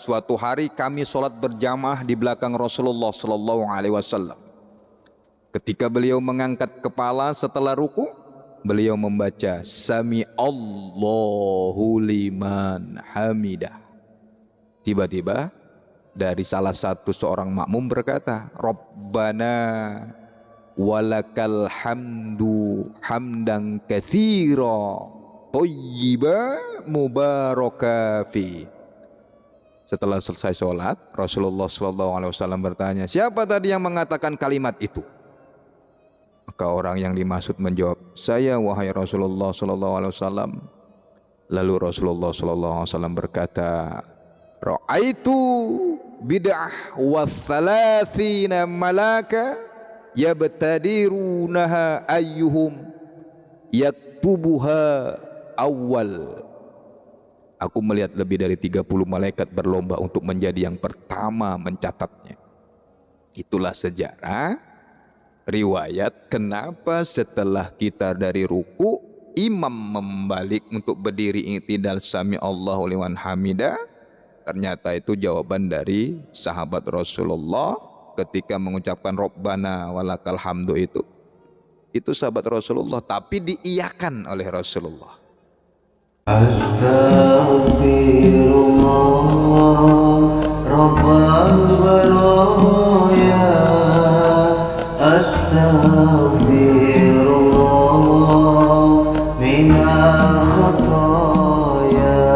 suatu hari kami sholat berjamaah di belakang Rasulullah Sallallahu Alaihi Wasallam. Ketika beliau mengangkat kepala setelah ruku, beliau membaca Sami Allahu liman hamidah. Tiba-tiba dari salah satu seorang makmum berkata, Rabbana walakal hamdu hamdan katsira thayyiba mubaraka fi. Setelah selesai sholat, Rasulullah SAW bertanya, siapa tadi yang mengatakan kalimat itu? Maka orang yang dimaksud menjawab, saya wahai Rasulullah SAW. Lalu Rasulullah SAW berkata, Ra'aitu bid'ah wa thalathina malaka yabtadirunaha ayyuhum yaktubuha awal. Aku melihat lebih dari 30 malaikat berlomba untuk menjadi yang pertama mencatatnya. Itulah sejarah riwayat kenapa setelah kita dari ruku, imam membalik untuk berdiri i'tidal sami Allahu liman hamidah. Ternyata itu jawaban dari sahabat Rasulullah ketika mengucapkan Rabbana walakal hamdu itu. Itu sahabat Rasulullah, tapi diiyakan oleh Rasulullah. Astaghfirullah Rabbal baraya, Astaghfirullah minal khataya,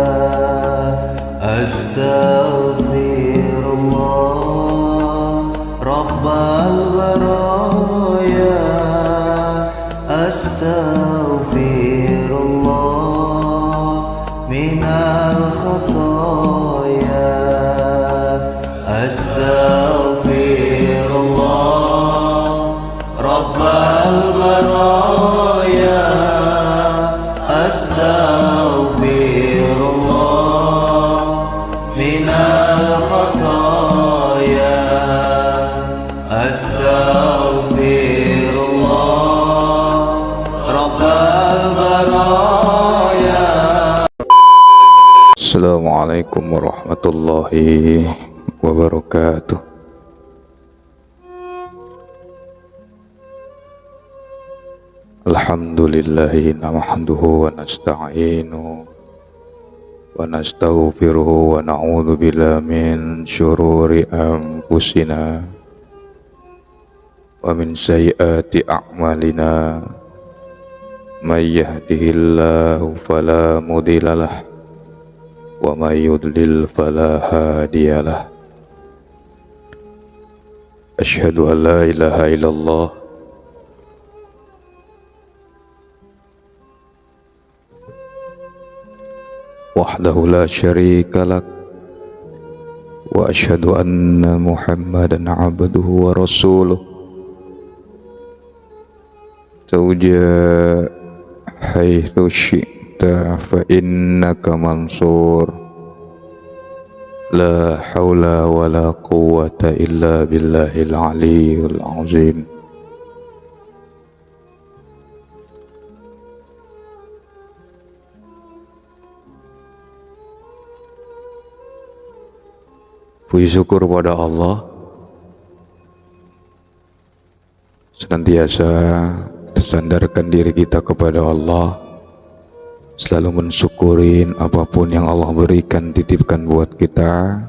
Astaghfirullah Rabbal baraya, Astaghfirullah minal khataya, Astaghfirullah Rabbal baraya, Astaghfirullah minal khataya, Astaghfirullah Rabbal baraya. Assalamualaikum warahmatullahi wabarakatuh. Alhamdulillahi nahmaduhu wa nasta'inuhu wa nastaghfiruhu wa na'udzu billahi min syururi anfusina wa min sayyiati a'malina. May yahdihillahu fala mudhillalah wa may yudlil fala hadiyalah. Asyhadu an la ilaha illallah wahdahu la syarika lak wa asyhadu anna Muhammadan abduhu wa rasuluh. Tawja haitsu syi'ta fa innaka mansur. La haula wa la quwwata illa billahil aliyyil azim. Puji syukur pada Allah, senantiasa tersandarkan diri kita kepada Allah, selalu mensyukurin apapun yang Allah berikan, titipkan buat kita.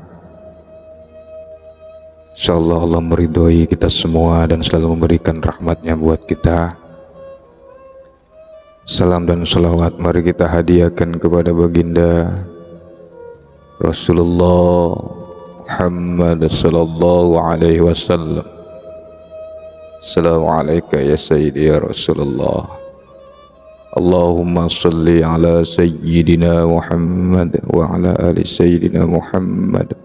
Insyaallah Allah meridhoi kita semua dan selalu memberikan rahmatnya buat kita. Salam dan salawat mari kita hadiahkan kepada baginda Rasulullah Muhammad sallallahu alaihi wasallam. Assalamualaikum ya sayyidi ya Rasulullah. Allahumma salli ala sayyidina Muhammad wa ala ali sayyidina Muhammad.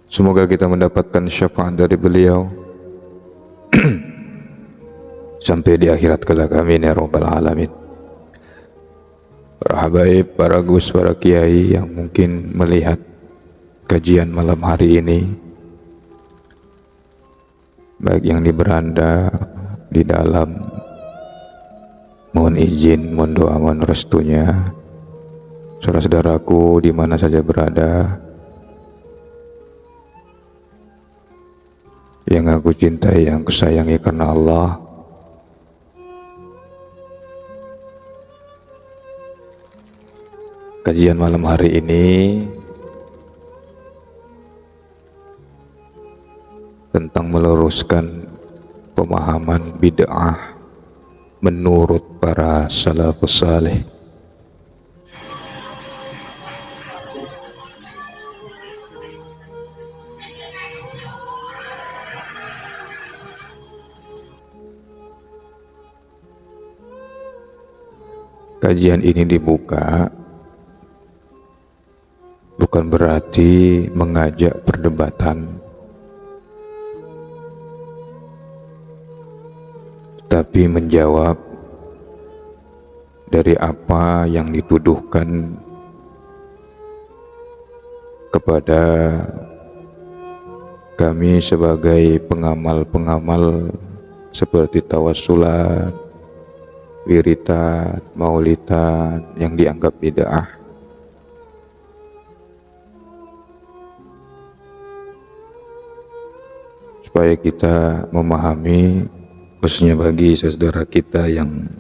Semoga kita mendapatkan syafaat dari beliau sampai di akhirat kelak, amin ya rabbal alamin. Para habaib, para gus, para kiai yang mungkin melihat kajian malam hari ini, baik yang di beranda, di dalam, mohon izin, mohon doa, mohon restunya. Saudara-saudaraku di mana saja berada, yang aku cintai, yang aku sayangi karena Allah, kajian malam hari ini tentang meluruskan pemahaman bid'ah menurut para salafus saleh. Kajian ini dibuka bukan berarti mengajak perdebatan, tapi menjawab dari apa yang dituduhkan kepada kami sebagai pengamal-pengamal seperti tawassulat, wiritan, maulidan yang dianggap bid'ah. Supaya kita memahami, khususnya bagi saudara kita yang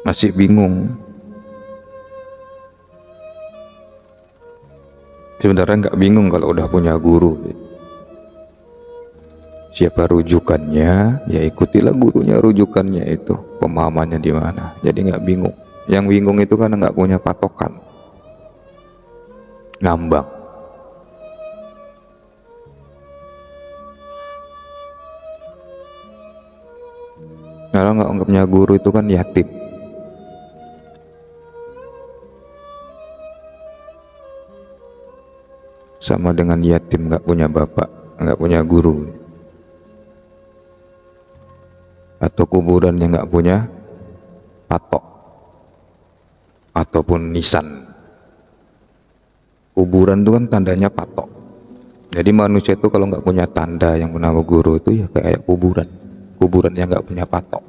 masih bingung. Sebenarnya nggak bingung kalau udah punya guru. Siapa rujukannya, ya ikutilah gurunya, rujukannya itu, pemahamannya di mana. Jadi nggak bingung. Yang bingung itu karena nggak punya patokan, ngambang. Kalau nggak punya guru itu kan yatim. Sama dengan yatim nggak punya bapak, nggak punya guru. Atau kuburan yang nggak punya patok ataupun nisan. Kuburan itu kan tandanya patok. Jadi manusia itu kalau nggak punya tanda yang bernama guru itu ya kayak kuburan yang nggak punya patok.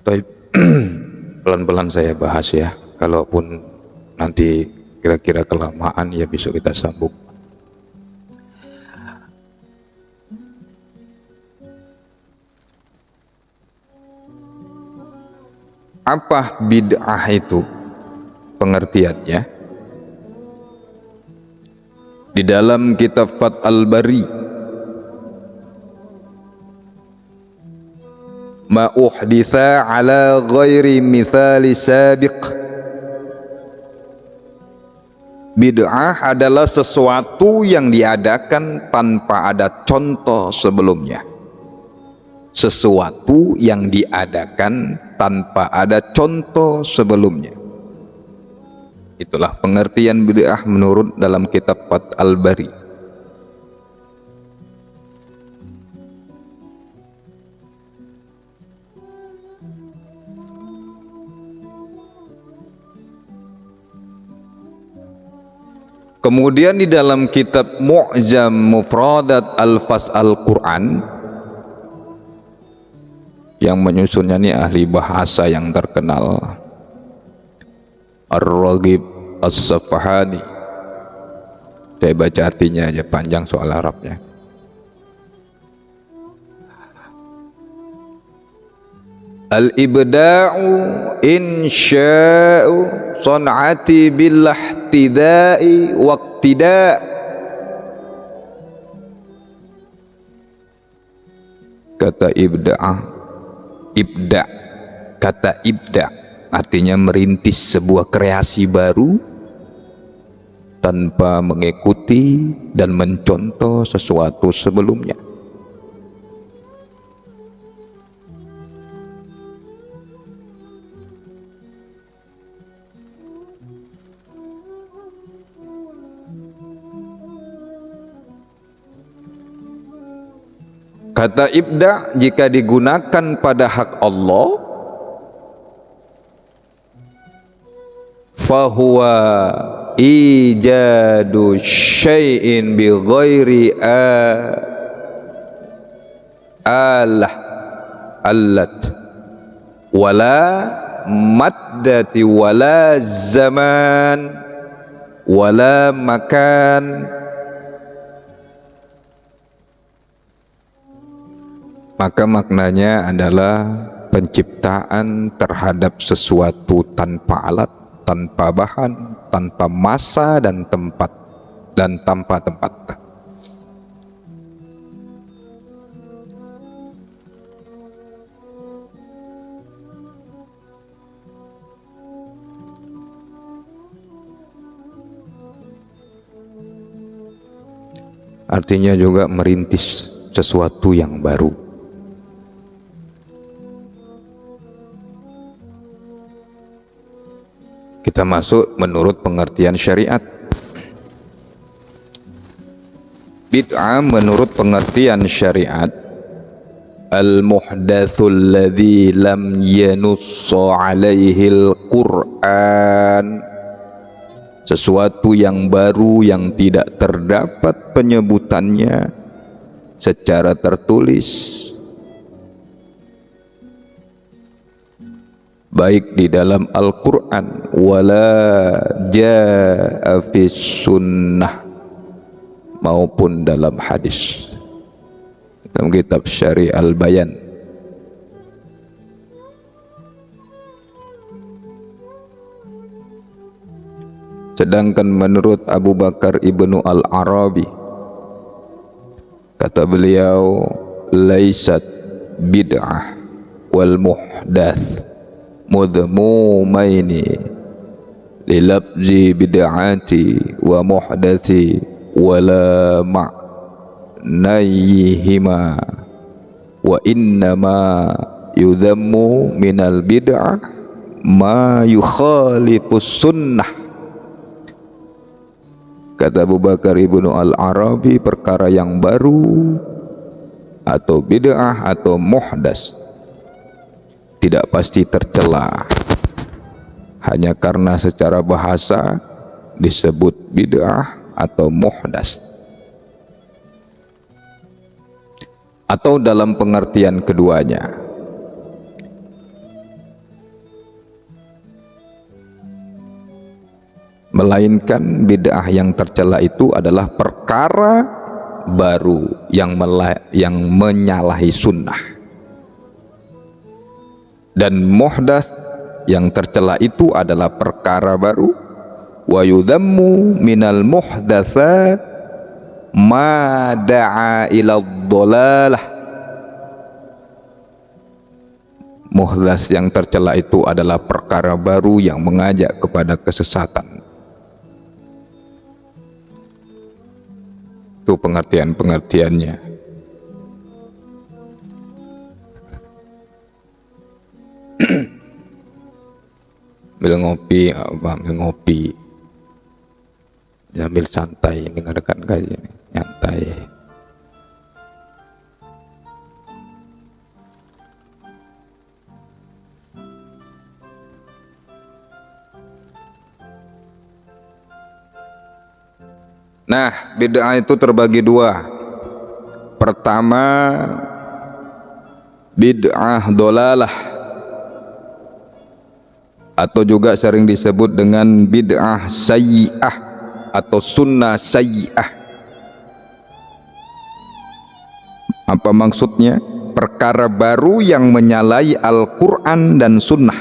Tapi pelan-pelan saya bahas ya, kalaupun nanti kira-kira kelamaan ya besok kita sambung. Apa bid'ah itu pengertiannya? Di dalam kitab Fath al-Bari, ma uhditha ala ghairi mithali sabiq. Bid'ah adalah sesuatu yang diadakan tanpa ada contoh sebelumnya. Sesuatu yang diadakan tanpa ada contoh sebelumnya. Itulah pengertian bid'ah menurut dalam kitab Fath al-Bari. Kemudian di dalam kitab Mu'jam Mufradat Al-Fas Al-Quran, yang menyusunnya ini ahli bahasa yang terkenal, Ar-Raghib As-Safahani. Saya baca artinya aja, panjang soal Arabnya. Al-ibda'u insya'u son'ati billahtidai waqtida'. Kata kata ibda' artinya merintis sebuah kreasi baru tanpa mengikuti dan mencontoh sesuatu sebelumnya. Kata ibda' jika digunakan pada hak Allah, fahuwa ijadu syai'in bi ghairi allat wala maddati wala zaman wala makan maka maknanya adalah penciptaan terhadap sesuatu tanpa alat, tanpa bahan, tanpa masa dan tempat, dan tanpa tempat. Artinya juga merintis sesuatu yang baru. Kita masuk menurut pengertian syariat. Bid'ah menurut pengertian syariat, al-muhdatsul ladzi lam yanussa 'alaihi al-Qur'an, sesuatu yang baru yang tidak terdapat penyebutannya secara tertulis, baik di dalam Al-Quran wala ja'a fis sunnah, maupun dalam hadis. Dalam kitab Syari' Al-Bayan. Sedangkan menurut Abu Bakar Ibnu Al-Arabi, kata beliau, laisat bid'ah wal muhdath mudmumaini lilabzi bid'ati wa muhdathi wala ma'nayhima wa innama yudhammu minal bid'ah ma yukhalifus sunnah. Kata Abu Bakar Ibnu Al-Arabi, perkara yang baru atau bid'ah atau muhdas tidak pasti tercela hanya karena secara bahasa disebut bid'ah atau muhdas, atau dalam pengertian keduanya, melainkan bid'ah yang tercela itu adalah perkara baru yang menyalahi sunnah, dan muhdath yang tercela itu adalah perkara baru. Wa yudhammu minal muhdatsa ma da'a ila dhalalah. Muhdath yang tercela itu adalah perkara baru yang mengajak kepada kesesatan. Itu pengertian-pengertiannya. Ambil ngopi, ambil ngopi, sambil santai dengarkan kajian, nyantai. Nah, bid'ah itu terbagi dua. Pertama, bid'ah dolalah, atau juga sering disebut dengan bid'ah sayyi'ah atau sunnah sayyi'ah. Apa maksudnya? Perkara baru yang menyalahi Al-Quran dan sunnah.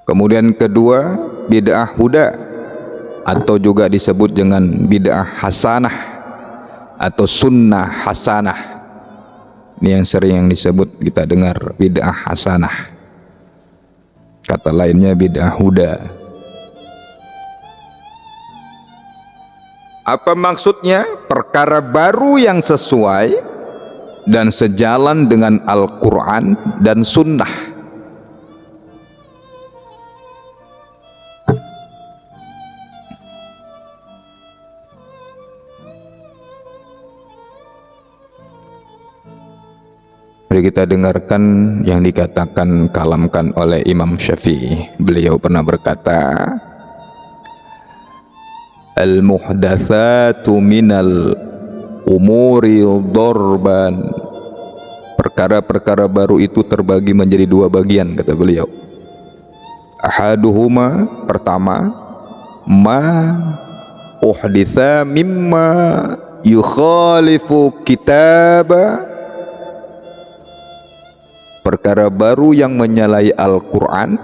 Kemudian kedua, bid'ah huda, atau juga disebut dengan bid'ah hasanah atau sunnah hasanah. Ini yang sering disebut kita dengar, bid'ah hasanah. Kata lainnya bid'ah huda. Apa maksudnya? Perkara baru yang sesuai dan sejalan dengan Al-Quran dan sunnah. Mari kita dengarkan yang dikatakan, kalamkan oleh Imam Syafi'i. Beliau pernah berkata, al-muhdatsatu minal umuri dorban. Perkara-perkara baru itu terbagi menjadi dua bagian, kata beliau. Ahaduhuma, pertama, ma uhditsa mimma yukhalifu kitaba, perkara baru yang menyalahi Al-Quran,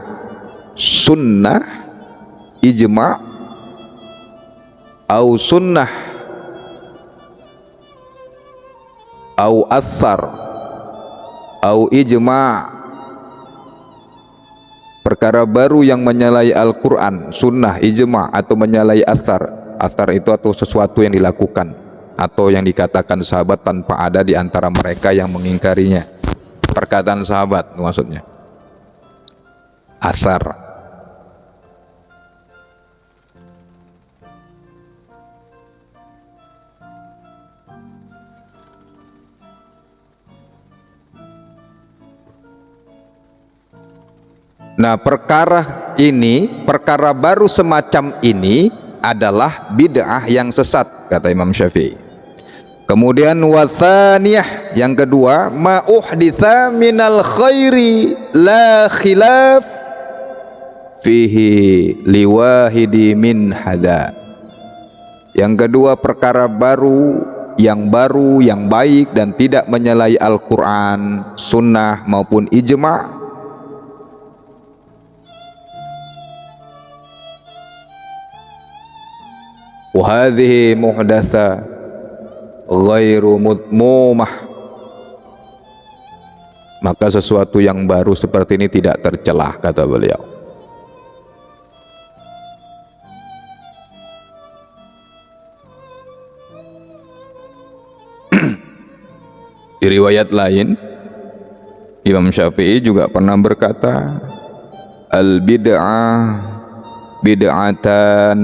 sunnah, ijma', au sunnah, au athar, au ijma', perkara baru yang menyalahi Al-Quran, sunnah, ijma' atau menyalahi athar. Athar itu atau sesuatu yang dilakukan atau yang dikatakan sahabat tanpa ada di antara mereka yang mengingkarinya. Perkataan sahabat maksudnya athar. Nah, perkara ini, perkara baru semacam ini adalah bid'ah yang sesat, kata Imam Syafi'i. Kemudian wathaniyah, yang kedua, ma uhditha minal khairi la khilaf fihi liwahidi min hada. Yang kedua, perkara baru, yang baik dan tidak menyalahi Al-Quran, sunnah maupun ijma'. Wahadhihi muhdatsa ghairu mudmumah, maka sesuatu yang baru seperti ini tidak tercelah, kata beliau. Di riwayat lain Imam Syafi'i juga pernah berkata, al bid'ah bid'atan,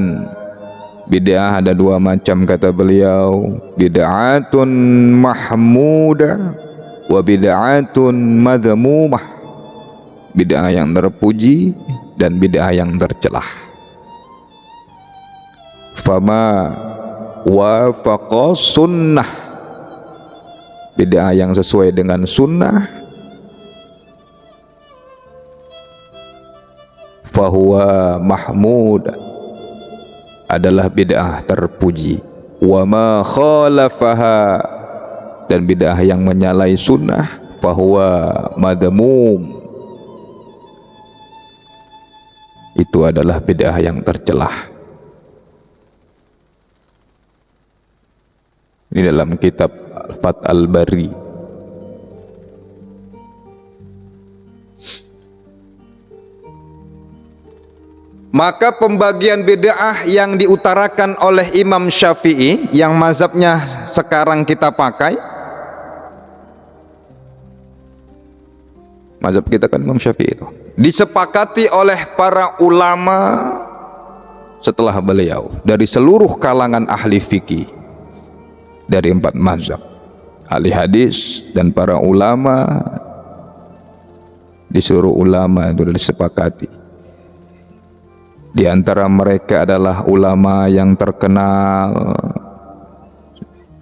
bid'ah ada dua macam, kata beliau, bid'atun mahmudah wa bid'atun madhmumah, bid'ah yang terpuji dan bid'ah yang tercelah. Fama wafaqa sunnah, bid'ah yang sesuai dengan sunnah, fahuwa mahmud, adalah bid'ah terpuji. Wa ma khalafaha, dan bid'ah yang menyalahi sunnah, fahuwa madmum, itu adalah bid'ah yang tercelah. Ini dalam kitab Fath al-Bari. Maka pembagian bid'ah yang diutarakan oleh Imam Syafi'i, yang mazhabnya sekarang kita pakai, mazhab kita kan Imam Syafi'i itu, disepakati oleh para ulama setelah beliau dari seluruh kalangan ahli fikih dari 4 mazhab, ahli hadis dan para ulama, di seluruh ulama itu disepakati. Di antara mereka adalah ulama yang terkenal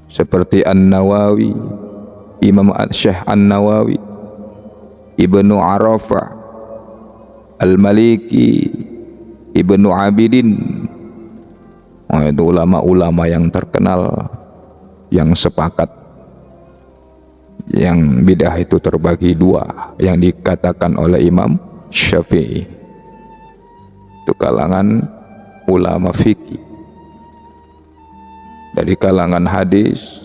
seperti An-Nawawi, Imam Syekh An-Nawawi, Ibnu Arafah, Al-Maliki, Ibnu Abidin. Itu ulama-ulama yang terkenal yang sepakat yang bid'ah itu terbagi 2, yang dikatakan oleh Imam Syafi'i. Itu kalangan ulama fikih. Dari kalangan hadis,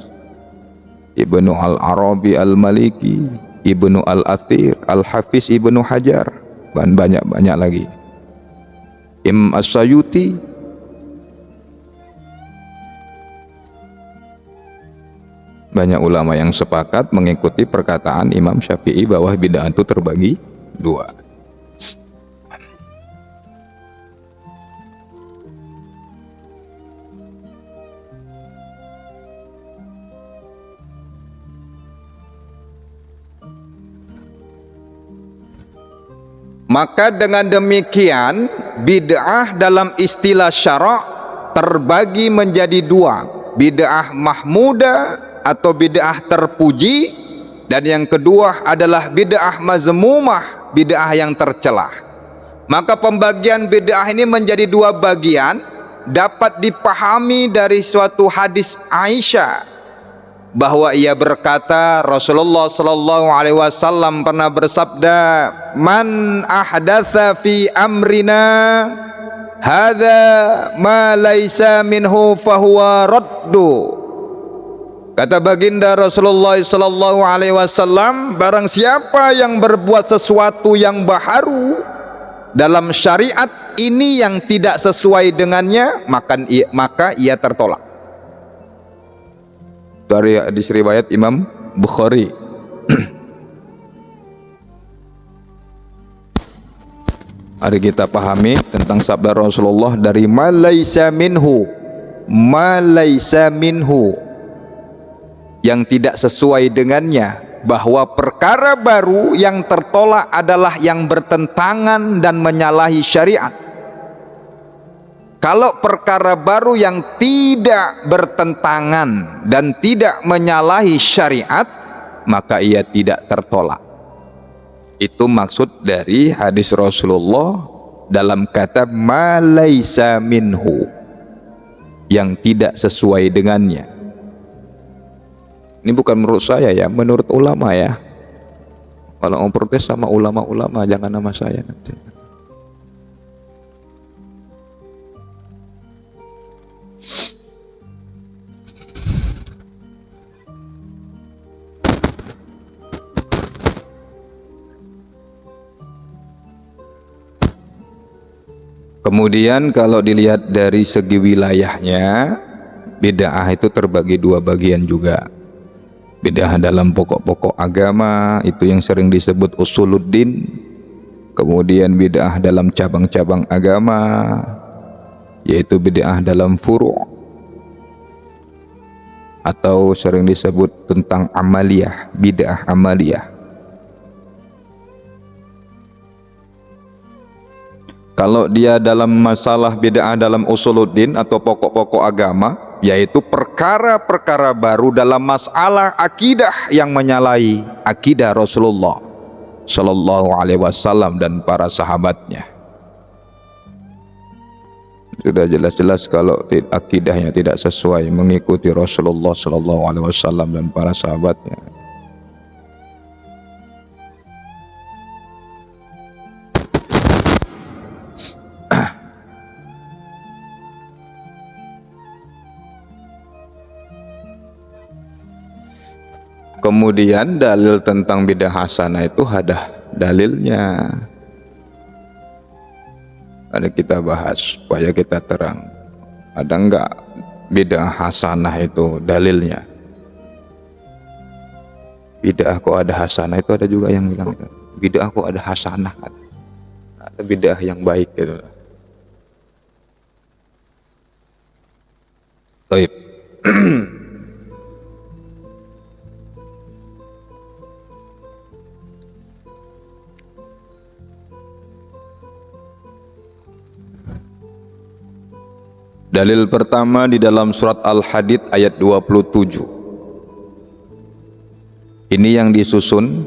Ibnu Al-Arabi Al-Maliki, Ibnu Al-Athir, Al-Hafiz Ibnu Hajar, dan banyak-banyak lagi. Imam As-Sayuti, banyak ulama yang sepakat mengikuti perkataan Imam Syafi'i bahwa bid'ah itu terbagi 2. Maka dengan demikian bid'ah dalam istilah syara' terbagi menjadi 2, bid'ah mahmudah atau bid'ah terpuji, dan yang kedua adalah bid'ah mazmumah, bid'ah yang tercelah. Maka pembagian bid'ah ini menjadi 2 bagian. dapat dipahami dari suatu hadis Aisyah bahwa ia berkata, Rasulullah sallallahu alaihi wasallam pernah bersabda, "Man ahdatsa fi amrina hadza ma laisa minhu fahuwa raddu." Kata baginda Rasulullah sallallahu alaihi wasallam, barang siapa yang berbuat sesuatu yang baharu dalam syariat ini yang tidak sesuai dengannya, maka ia tertolak. Dari hadis riwayat Imam Bukhari. Mari kita pahami tentang sabda Rasulullah dari ma laisa minhu, yang tidak sesuai dengannya, bahwa perkara baru yang tertolak adalah yang bertentangan dan menyalahi syariat. Kalau perkara baru yang tidak bertentangan dan tidak menyalahi syariat, maka ia tidak tertolak. Itu maksud dari hadis Rasulullah dalam kata ma laisa minhu, yang tidak sesuai dengannya. Ini bukan menurut saya ya, menurut ulama ya. Kalau mau protes sama ulama-ulama, jangan nama saya nanti. Kemudian kalau dilihat dari segi wilayahnya, bid'ah itu terbagi dua bagian juga. Bid'ah dalam pokok-pokok agama, itu yang sering disebut usuluddin. Kemudian bid'ah dalam cabang-cabang agama, yaitu bid'ah dalam furu', atau sering disebut tentang amaliyah, bid'ah amaliyah. Kalau dia dalam masalah bid'ah dalam usuluddin atau pokok-pokok agama, yaitu perkara-perkara baru dalam masalah akidah yang menyalahi akidah Rasulullah sallallahu alaihi wasallam dan para sahabatnya. Sudah jelas-jelas kalau akidahnya tidak sesuai mengikuti Rasulullah sallallahu alaihi wasallam dan para sahabatnya. Kemudian dalil tentang bid'ah hasanah itu ada dalilnya. Ada kita bahas supaya kita terang. Ada enggak bid'ah hasanah itu dalilnya? Bid'ah kok ada hasanah, itu ada juga yang bilang bid'ah kok ada hasanah. Ada bid'ah yang baik gitu. Baik. Dalil pertama di dalam surat Al-Hadid ayat 27. Ini yang disusun,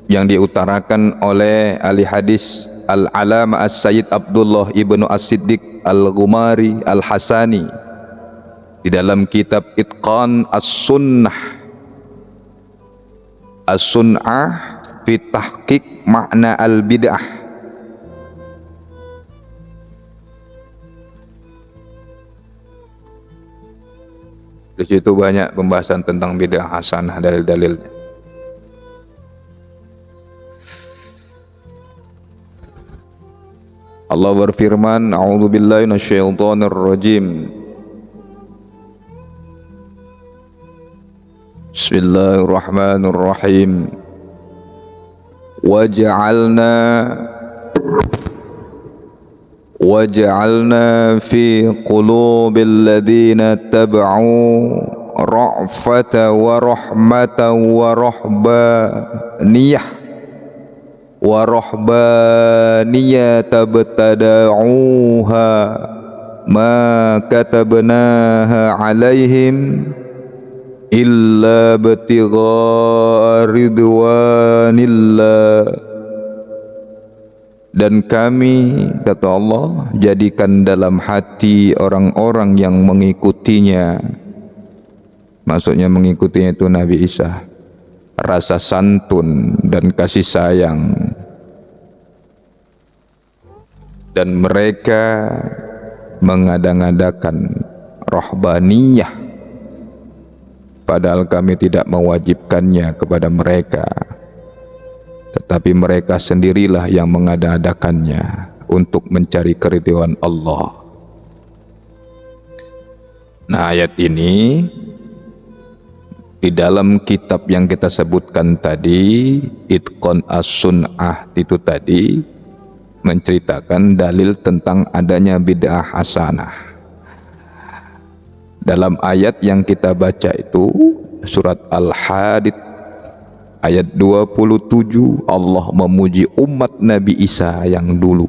yang diutarakan oleh ahli hadis Al-Alama As-Sayyid Abdullah Ibnu As-Siddiq Al-Ghumari Al-Hasani di dalam kitab Itqan As-Sunnah fi tahqiq makna al-bid'ah. Di situ banyak pembahasan tentang bid'ah hasanah, dalil-dalilnya. Allah berfirman, "A'udzubillahi minasyaitonir rajim. Bismillahirrahmanirrahim. وجعلنا في قلوب الذين اتبعوا رأفة ورحمة ورهبانية ابتدعوها ما كتبناها عليهم إلا ابتغاء رضوان الله Dan kami, kata Allah, jadikan dalam hati orang-orang yang mengikutinya, maksudnya mengikutinya itu Nabi Isa, rasa santun dan kasih sayang. Dan mereka mengada-ngadakan rahbaniyah, padahal kami tidak mewajibkannya kepada mereka, tetapi mereka sendirilah yang mengada-adakannya untuk mencari keridhaan Allah. Nah, ayat ini di dalam kitab yang kita sebutkan tadi, Itqan As-Sunnah itu tadi, menceritakan dalil tentang adanya bid'ah hasanah. Dalam ayat yang kita baca itu, surat Al-Hadid ayat 27, Allah memuji umat Nabi Isa yang dulu.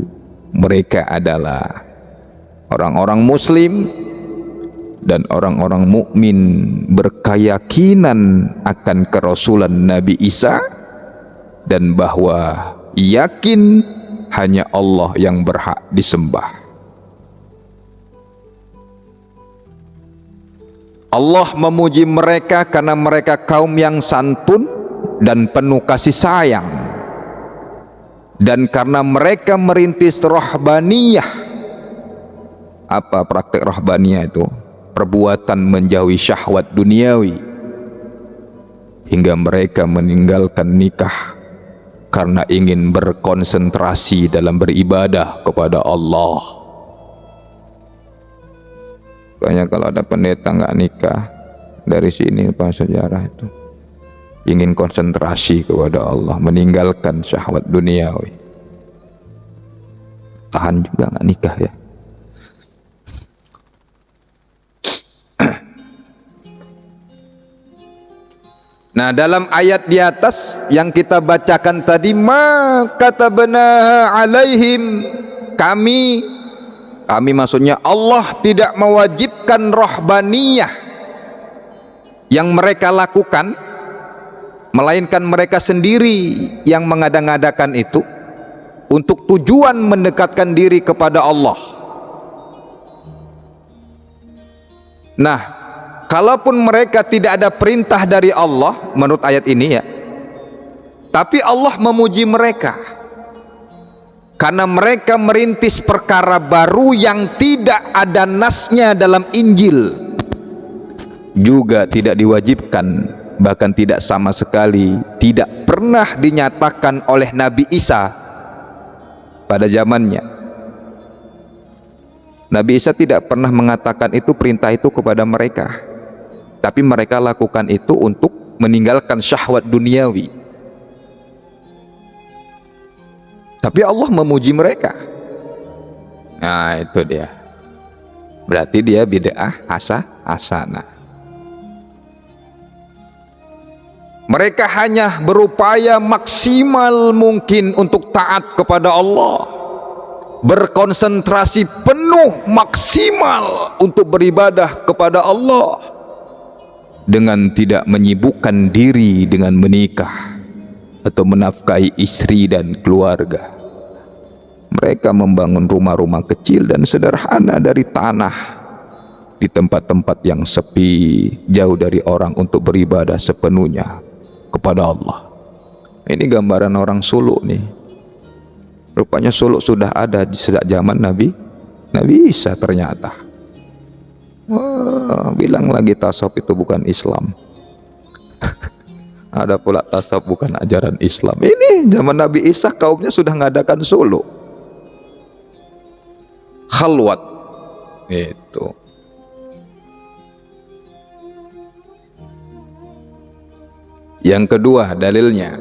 Mereka adalah orang-orang muslim dan orang-orang mukmin berkeyakinan akan kerasulan Nabi Isa, dan bahwa yakin hanya Allah yang berhak disembah. Allah memuji mereka karena mereka kaum yang santun dan penuh kasih sayang, dan karena mereka merintis rahbaniyah. Apa praktek rahbaniyah itu? Perbuatan menjauhi syahwat duniawi, hingga mereka meninggalkan nikah karena ingin berkonsentrasi dalam beribadah kepada Allah. Makanya kalau ada pendeta nggak nikah, dari sini Pak sejarah itu ingin konsentrasi kepada Allah, meninggalkan syahwat duniawi. Tahan juga nggak nikah ya. Nah, dalam ayat di atas yang kita bacakan tadi, ma katabna alaihim, kami maksudnya Allah tidak mewajibkan rahbaniyah yang mereka lakukan, melainkan mereka sendiri yang mengada-ngadakan itu untuk tujuan mendekatkan diri kepada Allah. Nah, kalaupun mereka tidak ada perintah dari Allah menurut ayat ini ya, tapi Allah memuji mereka karena mereka merintis perkara baru yang tidak ada nasnya dalam Injil, juga tidak diwajibkan, bahkan tidak sama sekali, tidak pernah dinyatakan oleh Nabi Isa pada zamannya. Nabi Isa tidak pernah mengatakan itu, perintah itu kepada mereka, tapi mereka lakukan itu untuk meninggalkan syahwat duniawi. Tapi Allah memuji mereka. Nah, itu dia. Berarti dia bid'ah hasanah. Mereka hanya berupaya maksimal mungkin untuk taat kepada Allah, berkonsentrasi penuh maksimal untuk beribadah kepada Allah, dengan tidak menyibukkan diri dengan menikah atau menafkahi istri dan keluarga. Mereka membangun rumah-rumah kecil dan sederhana dari tanah di tempat-tempat yang sepi, jauh dari orang, untuk beribadah sepenuhnya kepada Allah. Ini gambaran orang suluk nih. Rupanya suluk sudah ada sejak zaman Nabi Isa ternyata. Wah, bilang lagi tasawuf itu bukan Islam. Ada pula tasawuf bukan ajaran Islam. Ini zaman Nabi Isa kaumnya sudah mengadakan suluk, khalwat itu. Yang kedua dalilnya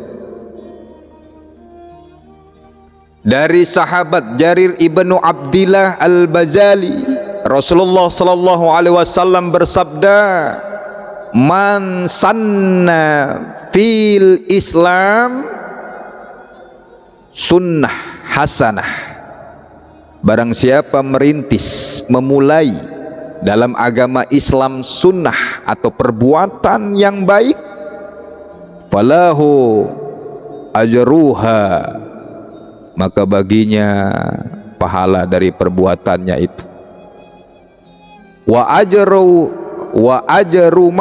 dari sahabat Jarir ibnu Abdillah al-Bazali, Rasulullah sallallahu alaihi wasallam bersabda, man sanna fil Islam sunnah hasanah, barang siapa merintis, memulai dalam agama Islam sunnah atau perbuatan yang baik, falahu ajruha, maka baginya pahala dari perbuatannya itu. Wa ajru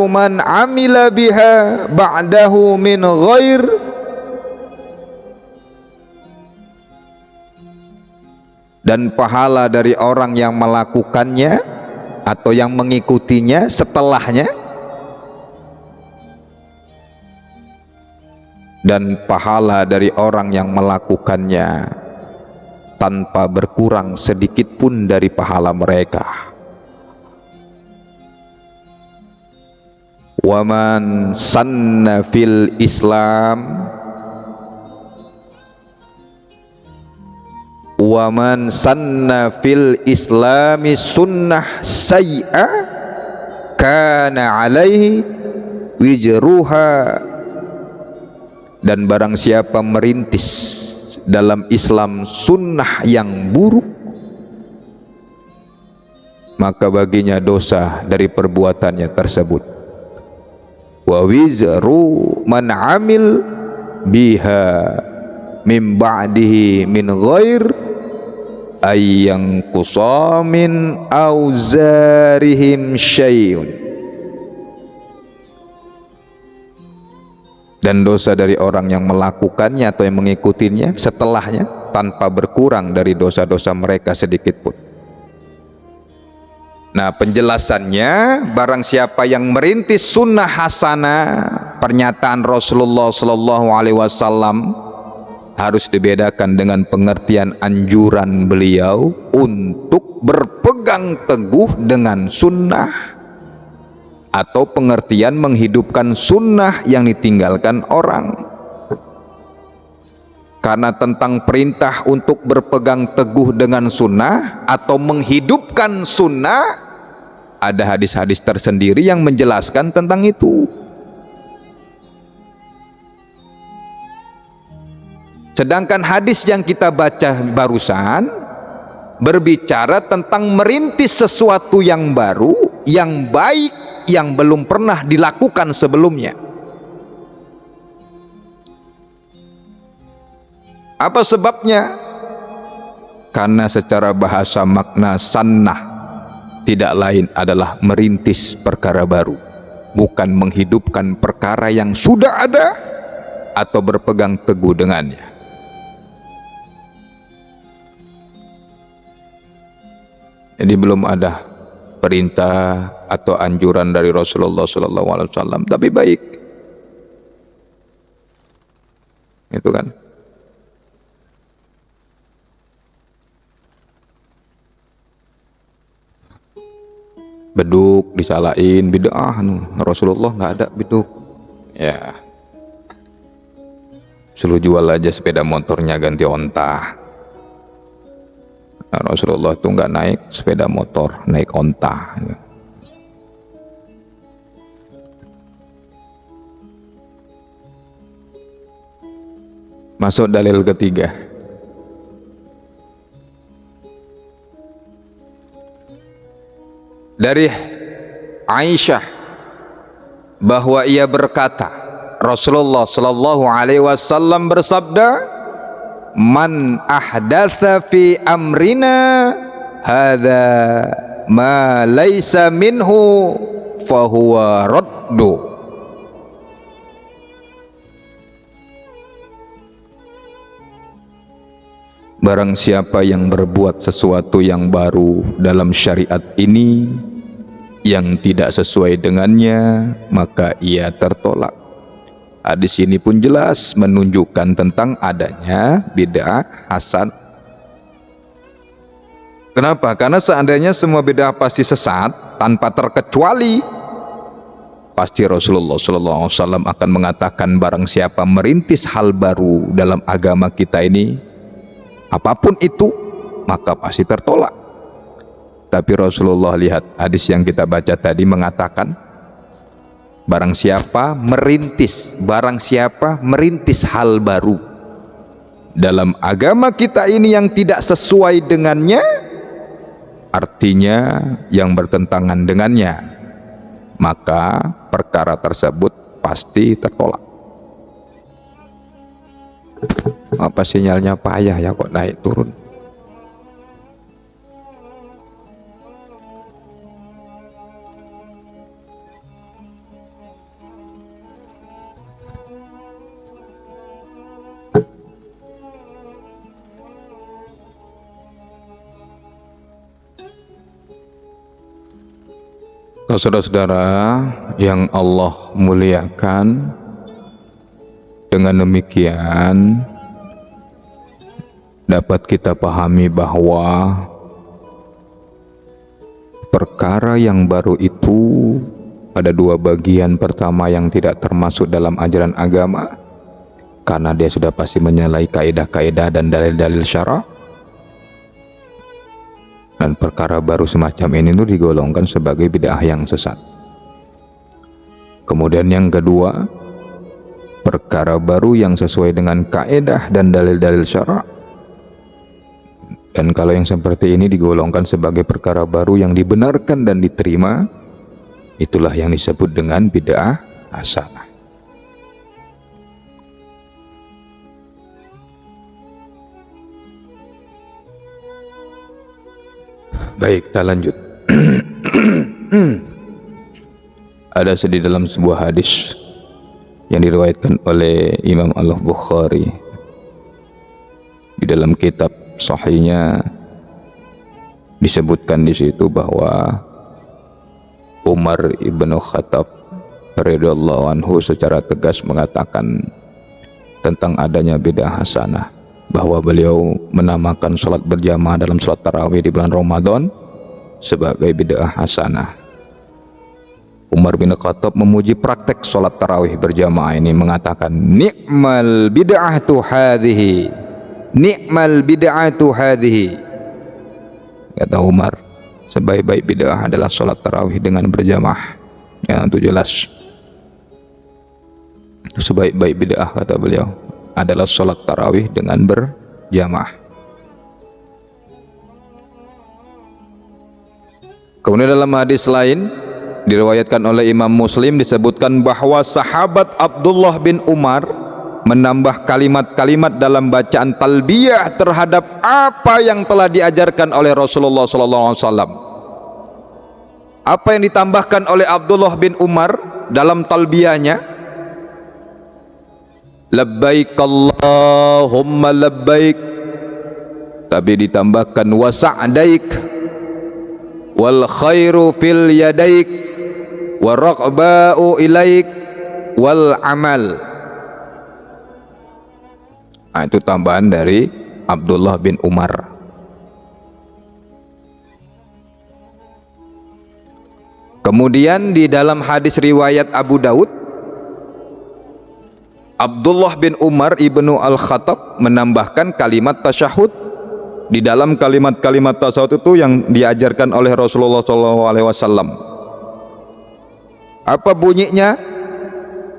man amila biha ba'dahu min ghair, dan pahala dari orang yang melakukannya atau yang mengikutinya setelahnya, dan pahala dari orang yang melakukannya tanpa berkurang sedikit pun dari pahala mereka. Wa man sanna fil Islam islami sunnah say'a kana alaihi wijruha, dan barang siapa merintis dalam Islam sunnah yang buruk, maka baginya dosa dari perbuatannya tersebut. Wa wizru man amil biha min ba'dihi min ghair ayyang qusamin auzarihim syai'un, dan dosa dari orang yang melakukannya atau yang mengikutinya setelahnya tanpa berkurang dari dosa-dosa mereka sedikit pun. Nah, penjelasannya, barang siapa yang merintis sunnah hasanah, pernyataan Rasulullah Sallallahu Alaihi Wasallam harus dibedakan dengan pengertian anjuran beliau untuk berpegang teguh dengan sunnah, atau pengertian menghidupkan sunnah yang ditinggalkan orang. Karena tentang perintah untuk berpegang teguh dengan sunnah atau menghidupkan sunnah, ada hadis-hadis tersendiri yang menjelaskan tentang itu. Sedangkan hadis yang kita baca barusan berbicara tentang merintis sesuatu yang baru, yang baik, yang belum pernah dilakukan sebelumnya. Apa sebabnya? Karena secara bahasa makna sannah tidak lain adalah merintis perkara baru, bukan menghidupkan perkara yang sudah ada atau berpegang teguh dengannya. Jadi belum ada perintah atau anjuran dari Rasulullah SAW, tapi baik, itu kan. Beduk disalahin bid'ah, Rasulullah nggak ada beduk. Ya, suruh jual aja sepeda motornya, ganti onta. Nah, Rasulullah tuh nggak naik sepeda motor, naik onta. Masuk dalil ketiga. Dari Aisyah bahwa ia berkata, Rasulullah Shallallahu Alaihi Wasallam bersabda, man ahdatsa fi amrina hadza ma laisa minhu fahuwa raddu. Barang siapa yang berbuat sesuatu yang baru dalam syariat ini yang tidak sesuai dengannya, maka ia tertolak. Hadis ini pun jelas menunjukkan tentang adanya bid'ah hasan. Kenapa? Karena seandainya semua bid'ah pasti sesat tanpa terkecuali, pasti Rasulullah SAW akan mengatakan barang siapa merintis hal baru dalam agama kita ini, apapun itu, maka pasti tertolak. Tapi Rasulullah lihat hadis yang kita baca tadi mengatakan, barang siapa merintis hal baru dalam agama kita ini yang tidak sesuai dengannya, artinya yang bertentangan dengannya, maka perkara tersebut pasti tertolak. Apa sinyalnya payah ya kok naik turun? Saudara-saudara yang Allah muliakan, dengan demikian dapat kita pahami bahwa perkara yang baru itu ada dua bagian. Pertama yang tidak termasuk dalam ajaran agama karena dia sudah pasti menyalahi kaidah-kaidah dan dalil-dalil syara. Dan perkara baru semacam ini itu digolongkan sebagai bid'ah yang sesat. Kemudian yang kedua, perkara baru yang sesuai dengan kaidah dan dalil-dalil syara. Dan kalau yang seperti ini digolongkan sebagai perkara baru yang dibenarkan dan diterima, itulah yang disebut dengan bid'ah hasanah. Baik, kita lanjut. Ada di dalam sebuah hadis yang diriwayatkan oleh Imam Al-Bukhari di dalam kitab sahihnya, disebutkan di situ bahwa Umar ibnu Khattab radhiyallahu anhu secara tegas mengatakan tentang adanya bid'ah hasanah, bahwa beliau menamakan sholat berjamaah dalam sholat tarawih di bulan Ramadan sebagai bid'ah hasanah. Umar bin Khattab memuji praktek sholat tarawih berjamaah ini, mengatakan ni'mal bid'atu hadhihi, ni'mal bid'atu hadhihi. Kata Umar, sebaik-baik bid'ah adalah sholat tarawih dengan berjamaah. Ya, itu jelas. Sebaik-baik bid'ah, kata beliau, adalah sholat tarawih dengan berjamaah. Kemudian dalam hadis lain diriwayatkan oleh Imam Muslim disebutkan bahwa sahabat Abdullah bin Umar menambah kalimat-kalimat dalam bacaan talbiyah terhadap apa yang telah diajarkan oleh Rasulullah SAW. Apa yang ditambahkan oleh Abdullah bin Umar dalam talbiyahnya? Labbaik Allahumma labbaik, tapi ditambahkan wa sa'daik wal khairu fil yadaik wa raqba'u ilaik wal amal. Itu tambahan dari Abdullah bin Umar. Kemudian di dalam hadis riwayat Abu Daud, Abdullah bin Umar ibnu Al-Khattab menambahkan kalimat tasyahud di dalam kalimat-kalimat tasyahud itu yang diajarkan oleh Rasulullah SAW. Apa bunyinya?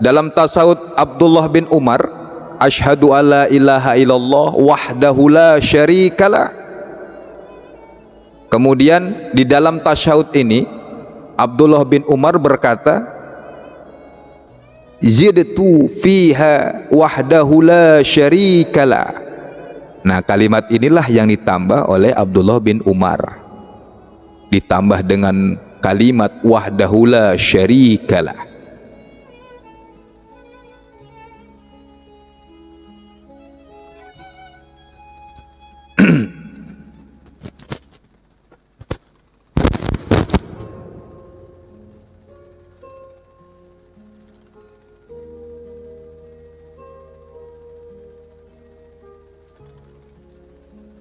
Dalam tasyahud Abdullah bin Umar, asyhadu alla ilaha illallah wahdahu la syarikalah. Kemudian di dalam tasyahud ini Abdullah bin Umar berkata, zidtu fiha wahdahu la syarikalah. Nah, kalimat inilah yang ditambah oleh Abdullah bin Umar, ditambah dengan kalimat wahdahu la syarikalah.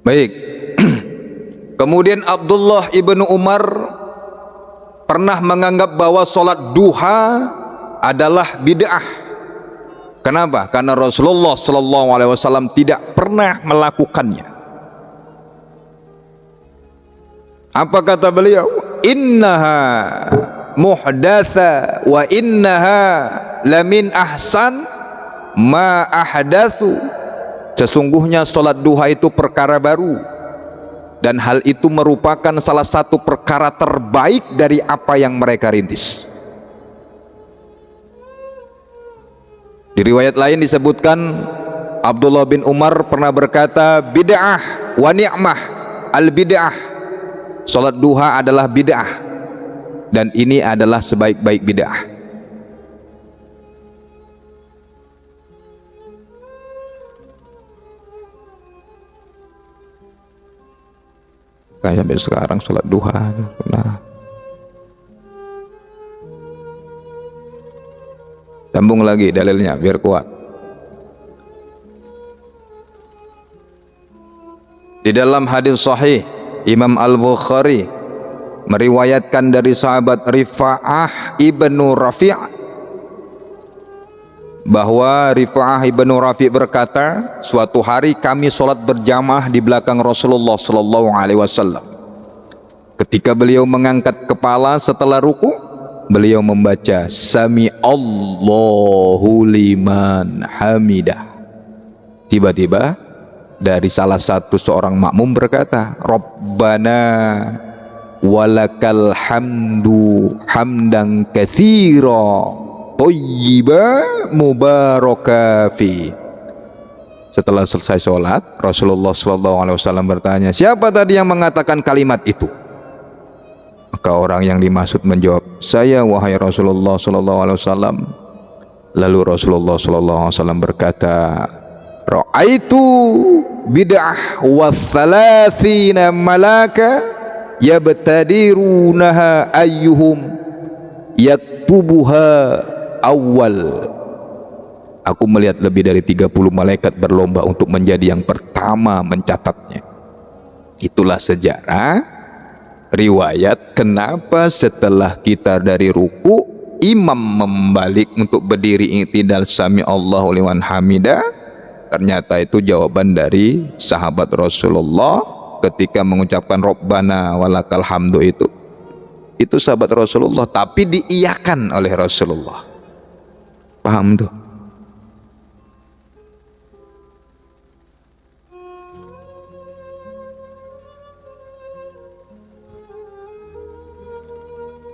Baik. Kemudian Abdullah ibnu Umar pernah menganggap bahwa sholat duha adalah bid'ah. Kenapa? Karena Rasulullah SAW tidak pernah melakukannya. Apa kata beliau? Innaha muhdatsa wa innaha lamin ahsan ma ahdatsu. Sesungguhnya sholat duha itu perkara baru, dan hal itu merupakan salah satu perkara terbaik dari apa yang mereka rintis. Di riwayat lain disebutkan Abdullah bin Umar pernah berkata, bid'ah wa ni'mah al bid'ah. Salat duha adalah bid'ah dan ini adalah sebaik-baik bid'ah. Kayak sampai sekarang salat duha. Nah, sambung lagi dalilnya biar kuat. Di dalam hadis sahih Imam Al-Bukhari meriwayatkan dari sahabat Rifa'ah ibnu Rafi' bahwa Rifa'ah ibnu Rafi' berkata, suatu hari kami sholat berjamaah di belakang Rasulullah sallallahu alaihi wasallam. Ketika beliau mengangkat kepala setelah ruku, beliau membaca Sami Allahu liman hamidah. Tiba-tiba dari salah satu seorang makmum berkata, Rabbana walakal hamdu hamdan katsira thayyiba mubaraka fi. Setelah selesai sholat, Rasulullah SAW bertanya, siapa tadi yang mengatakan kalimat itu? Maka orang yang dimaksud menjawab, saya wahai Rasulullah SAW. Lalu Rasulullah SAW berkata, ra'aitu bid'ah wa thalathina malaka yabtadirunaha ayyuhum yaktubuha awal. Aku melihat lebih dari 30 malaikat berlomba untuk menjadi yang pertama mencatatnya. Itulah sejarah riwayat kenapa setelah kita dari ruku imam membalik untuk berdiri i'tidal sami Allahu liman hamidah. Ternyata itu jawaban dari sahabat Rasulullah ketika mengucapkan Rabbana walakal hamdu itu sahabat Rasulullah, tapi diiyakan oleh Rasulullah. Paham tuh?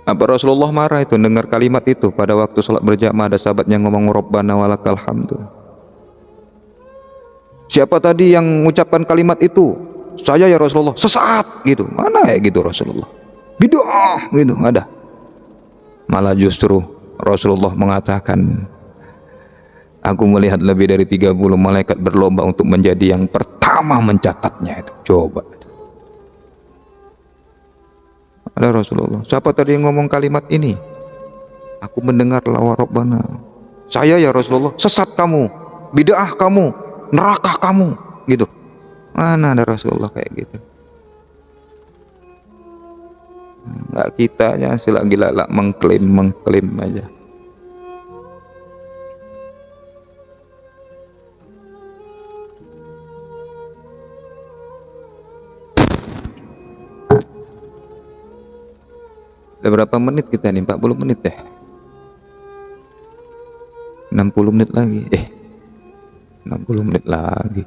Apa Rasulullah marah itu dengar kalimat itu pada waktu sholat berjamaah ada sahabat yang ngomong Rabbana walakal hamdu. Siapa tadi yang mengucapkan kalimat itu? Saya ya Rasulullah. Sesat gitu. Mana ya gitu Rasulullah? Bid'ah gitu, ada. Malah justru Rasulullah mengatakan, aku melihat lebih dari 30 malaikat berlomba untuk menjadi yang pertama mencatatnya itu. Coba. Ada Rasulullah. Siapa tadi yang ngomong kalimat ini? Aku mendengar lawa Rabbana. Saya ya Rasulullah. Sesat kamu, bid'ah kamu, neraka kamu, gitu. Mana ada Rasulullah kayak gitu? Enggak, kitanya sila gila mengklaim aja. Udah berapa menit kita nih? 40 menit deh. 60 menit lagi. 60 menit lagi.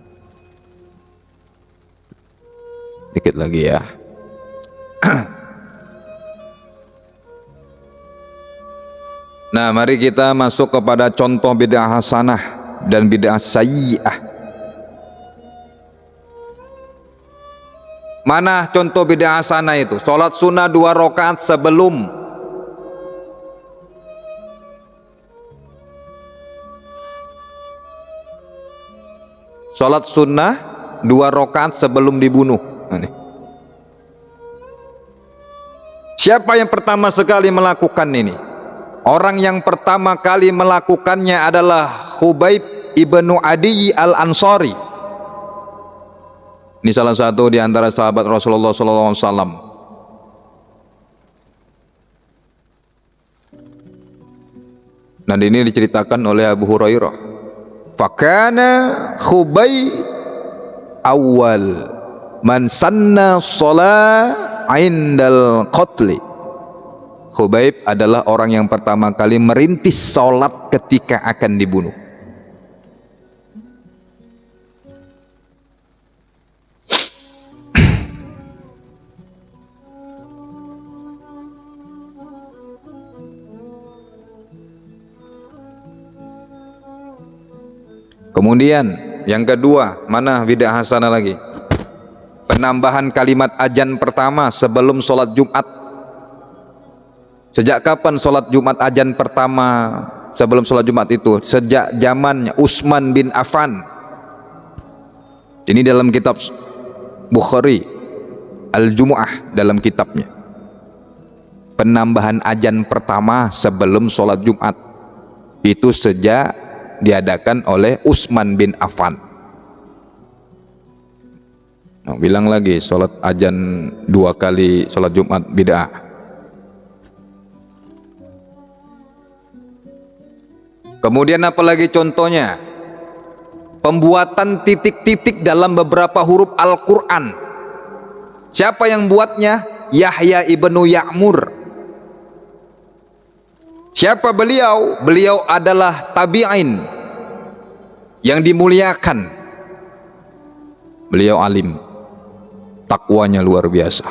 Dikit lagi ya. Nah, mari kita masuk kepada contoh bid'ah hasanah dan bid'ah sayyi'ah. Mana contoh bid'ah hasanah itu? Salat sunnah 2 rakaat sebelum salat sunnah 2 rakaat sebelum dibunuh. Nah, siapa yang pertama sekali melakukan ini? Orang yang pertama kali melakukannya adalah Khubayb ibnu Adi al-Ansari. Ini salah satu di antara sahabat Rasulullah SAW. Dan ini diceritakan oleh Abu Hurairah. Fakana Khubayb awal man sanna shalah indal qatli. Khubayb adalah orang yang pertama kali merintis salat ketika akan dibunuh. Kemudian Yang kedua, mana bid'ah hasanah lagi? Penambahan kalimat azan pertama sebelum sholat Jumat. Sejak kapan sholat Jumat azan pertama sebelum sholat Jumat itu? Sejak zamannya Utsman bin Affan. Ini dalam kitab Bukhari Al-Jumu'ah, dalam kitabnya. Penambahan azan pertama sebelum sholat Jumat itu sejak diadakan oleh Utsman bin Affan. Nah, bilang lagi sholat azan 2 kali sholat Jumat bid'ah. Kemudian apalagi contohnya? Pembuatan titik-titik dalam beberapa huruf Al-Quran. Siapa yang buatnya? Yahya ibnu Ya'mur. Siapa beliau? Beliau adalah tabi'in yang dimuliakan. Beliau alim, takwanya luar biasa.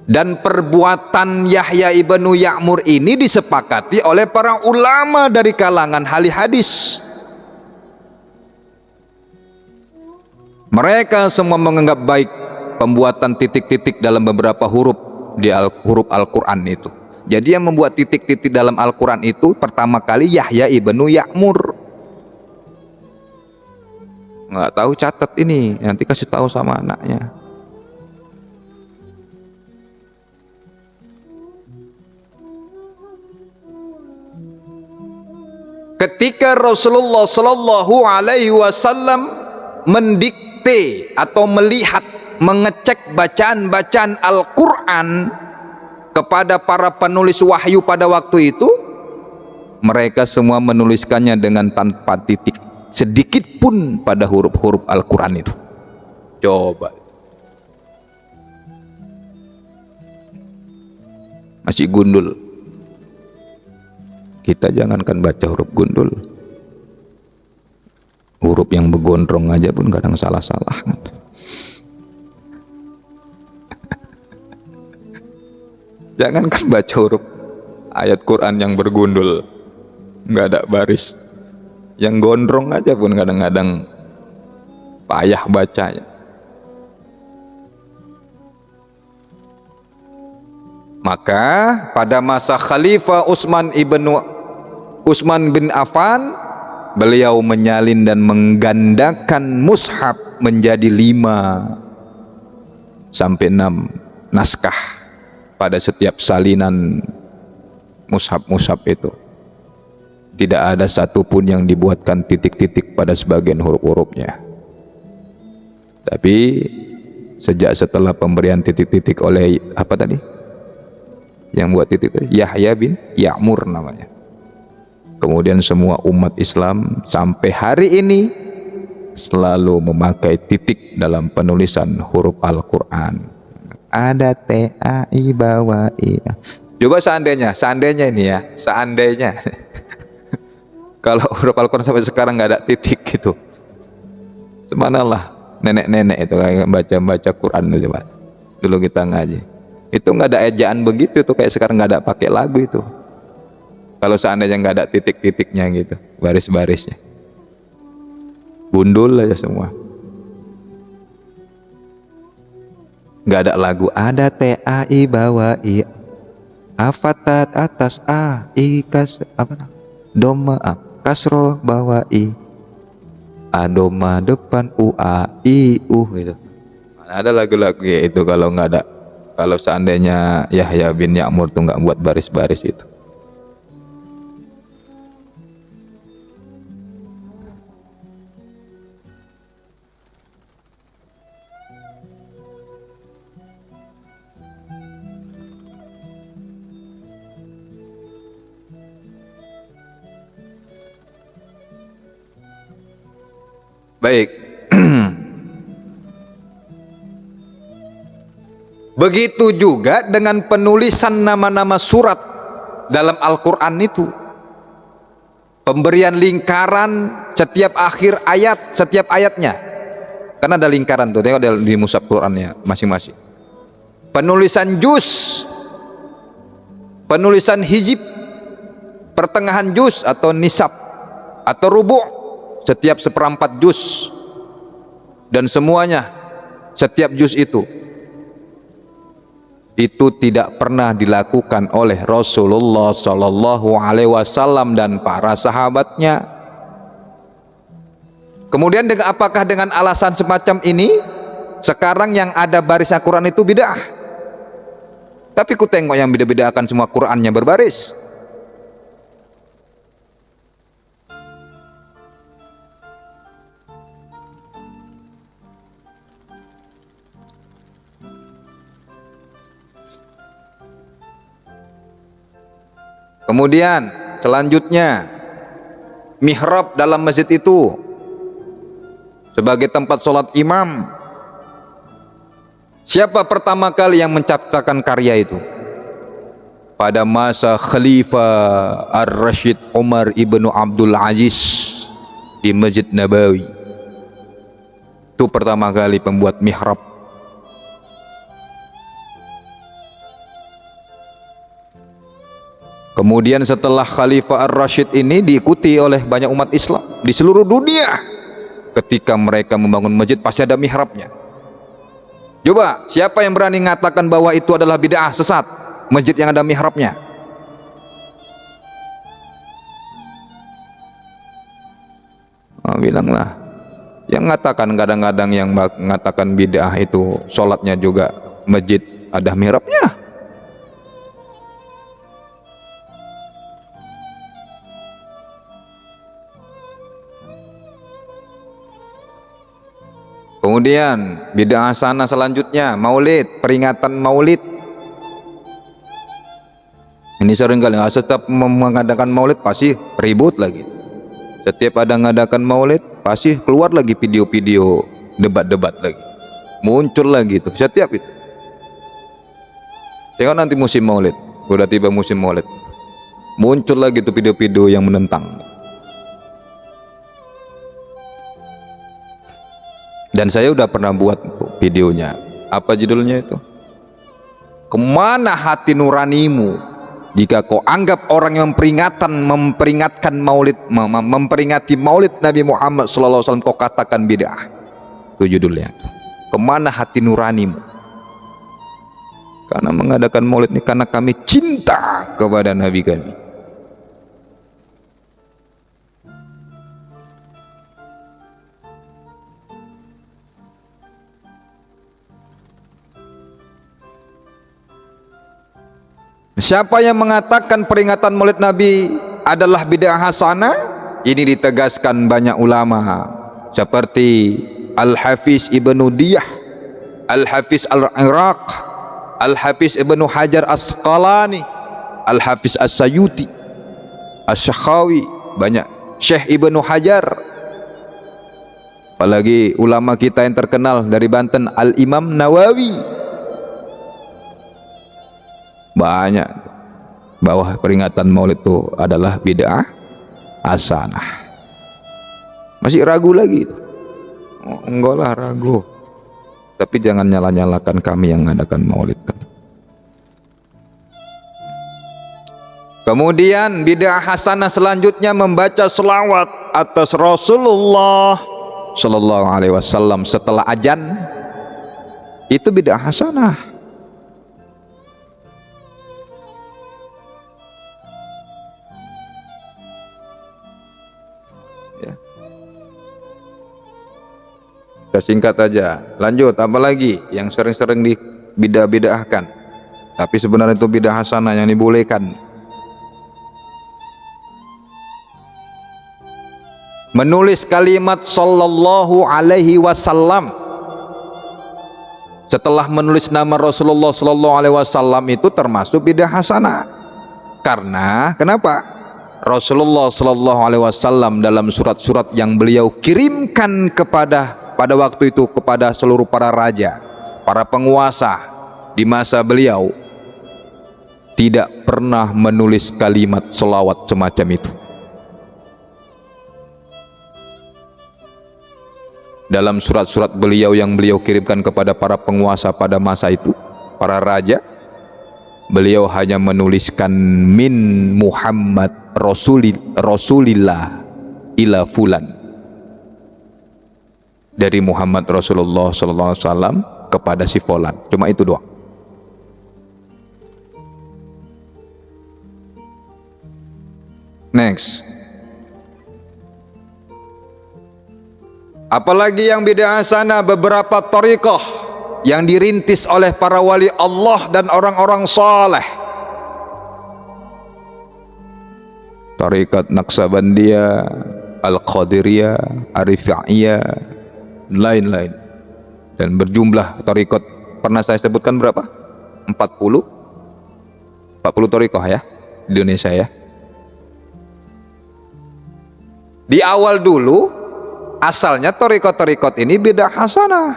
Dan perbuatan Yahya ibnu Ya'mur ini disepakati oleh para ulama dari kalangan ahli hadis. Mereka semua menganggap baik pembuatan titik-titik dalam beberapa huruf di huruf Al-Quran itu. Jadi yang membuat titik-titik dalam Al-Quran itu pertama kali Yahya ibnu Ya'mur. Nggak tahu, catat ini, nanti kasih tahu sama anaknya. Ketika Rasulullah Shallallahu Alaihi Wasallam mendikte atau melihat, mengecek bacaan-bacaan Al-Quran kepada para penulis wahyu pada waktu itu, mereka semua menuliskannya dengan tanpa titik sedikit pun pada huruf-huruf Al-Quran itu. Coba, masih gundul. Kita jangankan baca huruf gundul, huruf yang begondrong aja pun kadang salah-salah. Jangankan baca huruf ayat Quran yang bergundul, nggak ada baris, yang gondrong aja pun kadang-kadang payah bacanya. Maka pada masa Khalifah Utsman bin Affan, beliau menyalin dan menggandakan mushaf menjadi 5 sampai 6 naskah pada setiap salinan mushaf-mushaf itu. Tidak ada satupun yang dibuatkan titik-titik pada sebagian huruf-hurufnya. Tapi sejak setelah pemberian titik-titik oleh apa tadi? Yang buat titik Yahya bin Ya'mur namanya. Kemudian semua umat Islam sampai hari ini selalu memakai titik dalam penulisan huruf Al-Quran. Ada T-A-I bawah I. Coba seandainya ini ya, seandainya kalau huruf Al-Quran sampai sekarang nggak ada titik gitu, semanalah nenek-nenek itu kayak baca Quran itu, Pak. Dulu kita ngaji, itu nggak ada ejaan begitu tuh, kayak sekarang nggak ada pakai lagu itu. Kalau seandainya nggak ada titik-titiknya gitu, baris-barisnya, gundul aja semua. Nggak ada lagu, ada T-A-I bawah I, afatat atas A, I kas apa, doma A, kasro bawah I, adoma depan U, A, I, U gitu. Mana ada lagu-lagu itu kalau nggak ada, kalau seandainya Yahya bin Ya'mur tuh nggak buat baris-baris itu. Baik. Begitu juga dengan penulisan nama-nama surat dalam Al-Quran itu. Pemberian lingkaran setiap akhir ayat, setiap ayatnya. Karena ada lingkaran tuh, tengok di mushaf Qurannya masing-masing. Penulisan juz, penulisan hizib, pertengahan juz atau nisab atau rubu', setiap seperempat juz, dan semuanya setiap juz itu tidak pernah dilakukan oleh Rasulullah Shallallahu Alaihi Wasallam dan para sahabatnya. Kemudian apakah dengan alasan semacam ini sekarang yang ada baris Al-Quran itu bid'ah? Tapi ku tengok yang beda-bedakan semua Qurannya berbaris. Kemudian selanjutnya, mihrab dalam masjid itu sebagai tempat sholat imam. Siapa pertama kali yang menciptakan karya itu? Pada masa Khalifah Ar-Rashid Umar ibnu Abdul Aziz di Masjid Nabawi. Itu pertama kali pembuat mihrab. Kemudian setelah Khalifah Ar-Rashid ini diikuti oleh banyak umat Islam di seluruh dunia. Ketika mereka membangun masjid pasti ada mihrabnya. Coba siapa yang berani mengatakan bahwa itu adalah bid'ah sesat, masjid yang ada mihrabnya? Bilanglah. Yang mengatakan kadang-kadang yang mengatakan bid'ah itu sholatnya juga masjid ada mihrabnya. Kemudian bid'ah hasanah selanjutnya maulid, peringatan maulid. Ini sering kali setiap mengadakan maulid pasti ribut lagi. Setiap ada mengadakan maulid pasti keluar lagi video-video debat-debat lagi, muncul lagi itu setiap itu. Tengok nanti musim maulid, udah tiba musim maulid, muncul lagi tuh video-video yang menentang. Dan saya udah pernah buat videonya. Apa judulnya itu? Kemana hati nuranimu jika kau anggap orang yang memperingatkan maulid, memperingati maulid Nabi Muhammad SAW kau katakan bid'ah? Itu judulnya. Kemana hati nuranimu? Karena mengadakan maulid ini karena kami cinta kepada Nabi kami. Siapa yang mengatakan peringatan maulid Nabi adalah bid'ah hasanah? Ini ditegaskan banyak ulama seperti Al-Hafiz Ibnu Diyah, Al-Hafiz Al-Iraq, Al-Hafiz Ibnu Hajar As-Asqalani, Al-Hafiz As-Sayuti, Asy-Syakhawi, banyak, Syekh Ibnu Hajar. Apalagi ulama kita yang terkenal dari Banten, Al-Imam Nawawi. Banyak bahwa peringatan maulid itu adalah bid'ah hasanah. Masih ragu lagi itu? Oh, enggak lah ragu. Tapi jangan nyala-nyalakan kami yang mengadakan maulid. Kemudian bid'ah hasanah selanjutnya membaca selawat atas Rasulullah Sallallahu Alaihi Wasallam setelah azan. Itu bid'ah hasanah. Kita singkat aja, lanjut. Apa lagi yang sering-sering dibidah-bidahkan tapi sebenarnya itu bidah hasanah yang dibolehkan? Menulis kalimat sallallahu alaihi wasallam setelah menulis nama Rasulullah sallallahu alaihi wasallam itu termasuk bidah hasanah. Karena kenapa? Rasulullah sallallahu alaihi wasallam dalam surat-surat yang beliau kirimkan pada waktu itu kepada seluruh para raja, para penguasa di masa beliau, tidak pernah menulis kalimat selawat semacam itu. Dalam surat-surat beliau yang beliau kirimkan kepada para penguasa pada masa itu, para raja, beliau hanya menuliskan min Muhammad Rasulillah ila fulan. dari Muhammad Rasulullah SAW kepada si Fulan. Cuma itu doang. Next. Apalagi yang bid'ah hasanah, beberapa thariqah yang dirintis oleh para wali Allah dan orang-orang saleh. Thariqat Naqsabandiyah, Al-Qadiriyah, Ar-Rifa'iyah, lain-lain. Dan berjumlah thariqat, pernah saya sebutkan berapa? 40 thariqah ya di Indonesia ya. Di awal dulu asalnya thariqat ini bid'ah hasanah.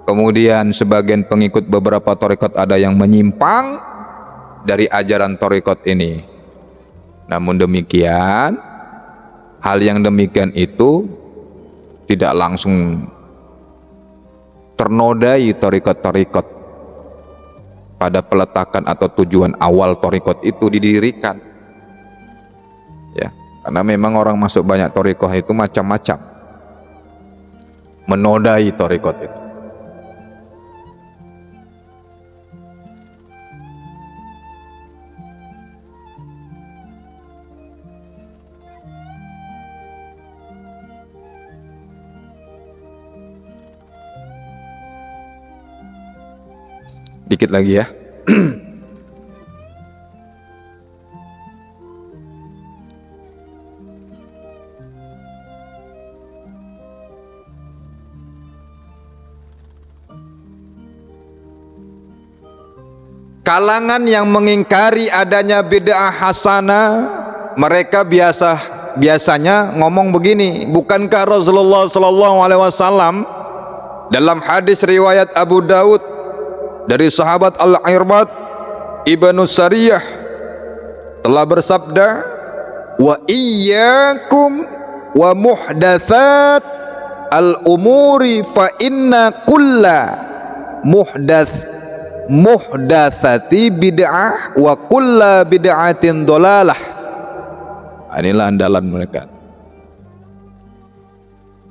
Kemudian sebagian pengikut beberapa thariqat ada yang menyimpang dari ajaran thariqat ini. Namun demikian, hal yang demikian itu tidak langsung ternodai thariqat pada peletakan atau tujuan awal thariqat itu didirikan. Ya, karena memang orang masuk banyak thariqah itu macam-macam, menodai thariqat itu. Dikit lagi ya. Kalangan yang mengingkari adanya bid'ah hasanah, mereka biasanya ngomong begini, bukankah Rasulullah SAW dalam hadis riwayat Abu Daud dari sahabat Al-Irbad Ibnu Sariyah telah bersabda, wa iyyakum wa muhdatsat al-umuri fa inna kulla muhdatsati bid'ah wa kulla bid'atin dolalah. Inilah andalan mereka,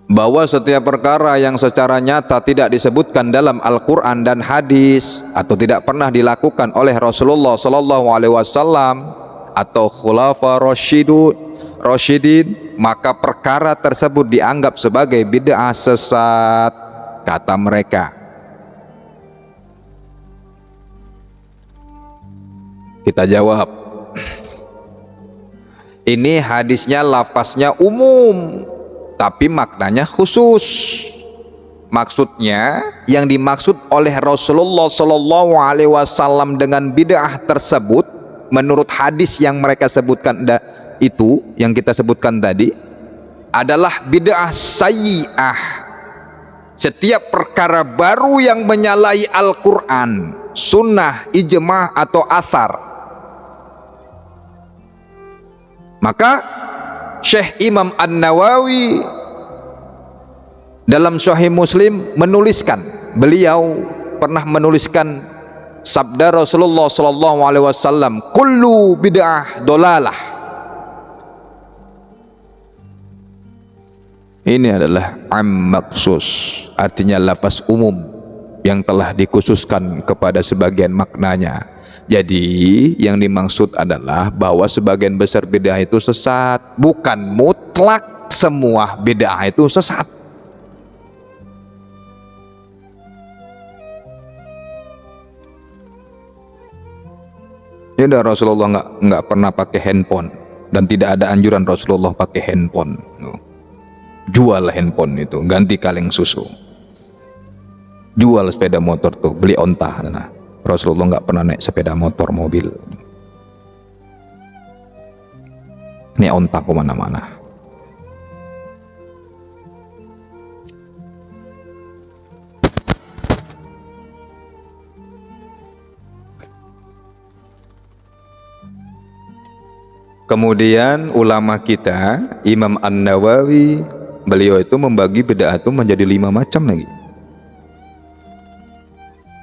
bahwa setiap perkara yang secara nyata tidak disebutkan dalam Al-Quran dan hadis atau tidak pernah dilakukan oleh Rasulullah SAW atau khulafa rasyidin, maka perkara tersebut dianggap sebagai bid'ah sesat, kata mereka. Kita jawab, ini hadisnya lafaznya umum tapi maknanya khusus. Maksudnya yang dimaksud oleh Rasulullah SAW dengan bid'ah tersebut menurut hadis yang mereka sebutkan itu, yang kita sebutkan tadi, adalah bid'ah sayyi'ah. Setiap perkara baru yang menyalahi Al-Quran, sunnah, ijma' atau athar. Maka Syekh Imam An-Nawawi dalam Sahih Muslim menuliskan, beliau pernah menuliskan sabda Rasulullah SAW, kullu bid'ah dolalah. Ini adalah am maksus, artinya lafaz umum yang telah dikhususkan kepada sebagian maknanya. Jadi yang dimaksud adalah bahwa sebagian besar bid'ah itu sesat, bukan mutlak semua bid'ah itu sesat. Ya udah, Rasulullah nggak pernah pakai handphone dan tidak ada anjuran Rasulullah pakai handphone. Jual handphone itu, ganti kaleng susu. Jual sepeda motor tuh, beli onta. Nah, Rasulullah nggak pernah naik sepeda motor, mobil. Ini onta kemana-mana. Kemudian ulama kita, Imam An-Nawawi, beliau itu membagi bid'ah itu menjadi 5 macam lagi.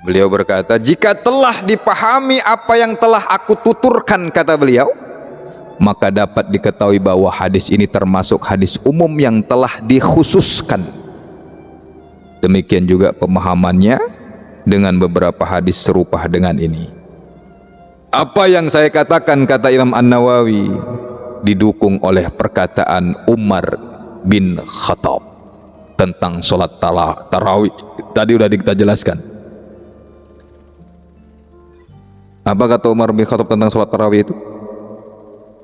Beliau berkata, jika telah dipahami apa yang telah aku tuturkan, kata beliau, maka dapat diketahui bahwa hadis ini termasuk hadis umum yang telah dikhususkan Demikian juga pemahamannya dengan beberapa hadis serupa dengan ini. Apa yang saya katakan, kata Imam An-Nawawi, didukung oleh perkataan Umar bin Khattab tentang sholat tarawih. Tadi udah kita jelaskan. Apa kata Umar bin Khattab tentang sholat tarawih itu?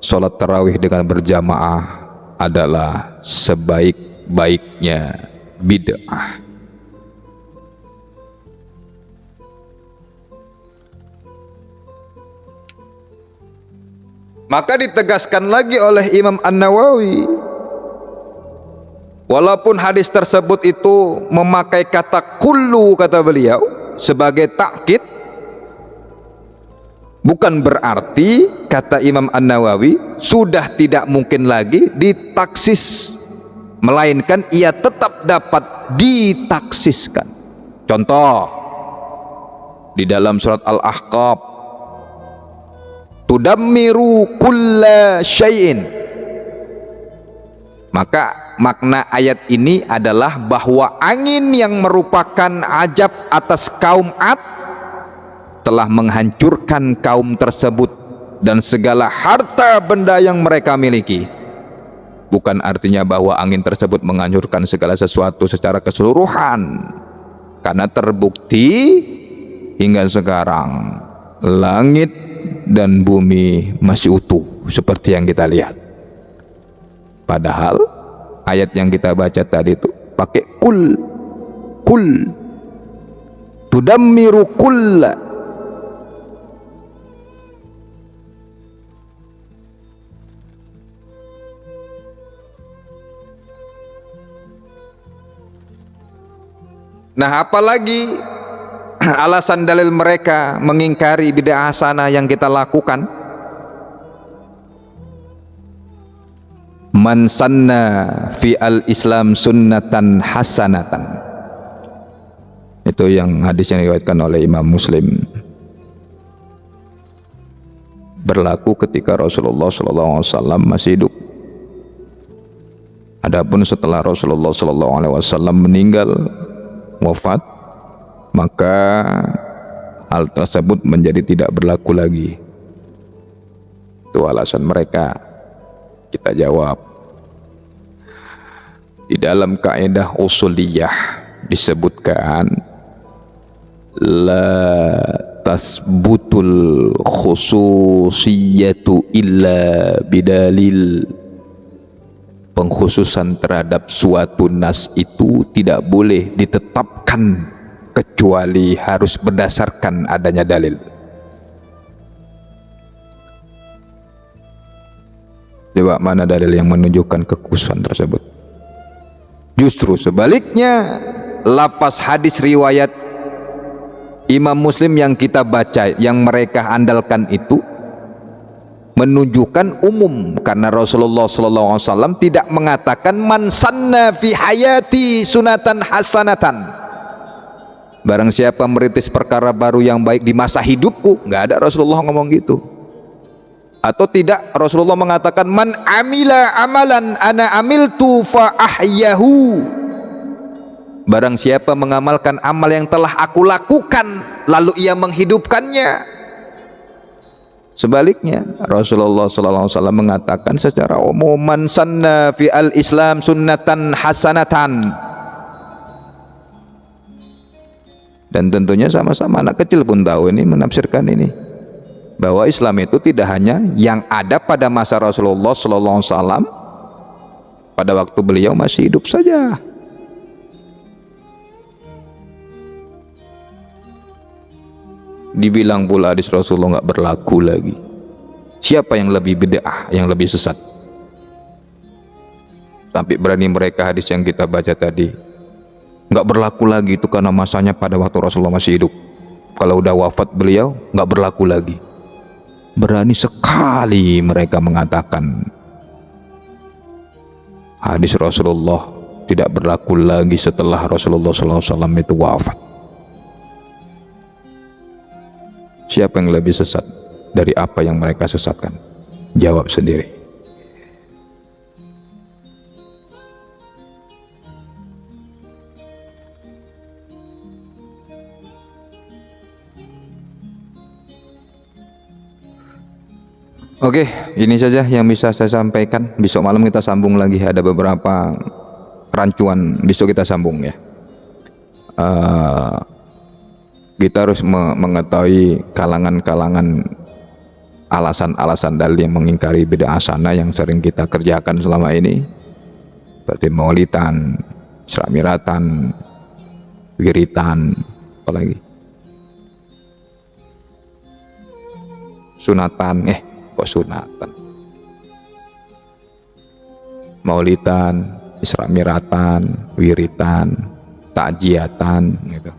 Sholat tarawih dengan berjamaah adalah sebaik-baiknya bid'ah. Maka ditegaskan lagi oleh Imam An-Nawawi, walaupun hadis tersebut itu memakai kata kullu, kata beliau, sebagai takkid, bukan berarti, kata Imam An-Nawawi, sudah tidak mungkin lagi ditaksis, melainkan ia tetap dapat ditaksiskan. Contoh, di dalam surat Al-Ahqaf, tudammiru kulla syai'in. Maka makna ayat ini adalah bahwa angin yang merupakan ajab atas kaum Ad telah menghancurkan kaum tersebut dan segala harta benda yang mereka miliki. Bukan artinya bahwa angin tersebut menghancurkan segala sesuatu secara keseluruhan, karena terbukti hingga sekarang langit dan bumi masih utuh seperti yang kita lihat. Padahal ayat yang kita baca tadi itu pakai kul tudammiru kulla. Nah, apalagi alasan dalil mereka mengingkari bid'ah hasanah yang kita lakukan? Man sanna fi al-Islam sunnatan hasanatan. Itu yang hadis yang diriwayatkan oleh Imam Muslim. Berlaku ketika Rasulullah SAW masih hidup. Adapun setelah Rasulullah SAW meninggal, wafat, maka hal tersebut menjadi tidak berlaku lagi. Itu alasan mereka. Kita jawab, di dalam kaidah usuliyah disebutkan la tasbutul khususiyatu illa bidalil. Pengkhususan terhadap suatu nas itu tidak boleh ditetapkan kecuali harus berdasarkan adanya dalil. Coba mana dalil yang menunjukkan kekhususan tersebut? Justru sebaliknya, lapas hadis riwayat Imam Muslim yang kita baca, yang mereka andalkan itu menunjukkan umum, karena Rasulullah SAW tidak mengatakan man sanna fi hayati sunatan hasanatan. Barang siapa merintis perkara baru yang baik di masa hidupku, nggak ada Rasulullah ngomong gitu. Atau tidak Rasulullah mengatakan man amila amalan ana amiltu fa ahyahu. Barang siapa mengamalkan amal yang telah aku lakukan lalu ia menghidupkannya. Sebaliknya Rasulullah SAW mengatakan secara umum man sanna fi al-Islam sunnatan hasanatan. Dan tentunya sama-sama anak kecil pun tahu ini, menafsirkan ini, bahwa Islam itu tidak hanya yang ada pada masa Rasulullah SAW pada waktu beliau masih hidup saja. Dibilang pula hadis Rasulullah nggak berlaku lagi. Siapa yang lebih bid'ah, yang lebih sesat? Sampai berani mereka hadis yang kita baca tadi nggak berlaku lagi itu karena masanya pada waktu Rasulullah masih hidup. Kalau udah wafat beliau nggak berlaku lagi. Berani sekali mereka mengatakan hadis Rasulullah tidak berlaku lagi setelah Rasulullah SAW itu wafat. Siapa yang lebih sesat dari apa yang mereka sesatkan? Jawab sendiri. Oke, ini saja yang bisa saya sampaikan. Besok malam kita sambung lagi, ada beberapa rancuan besok kita sambung ya. Kita harus mengetahui kalangan-kalangan alasan-alasan dalil yang mengingkari bid'ah hasanah yang sering kita kerjakan selama ini, seperti maulidan, isra miratan, wiritan, apalagi sunatan, kok sunatan, maulidan, isra miratan, wiritan, takjiatan gitu.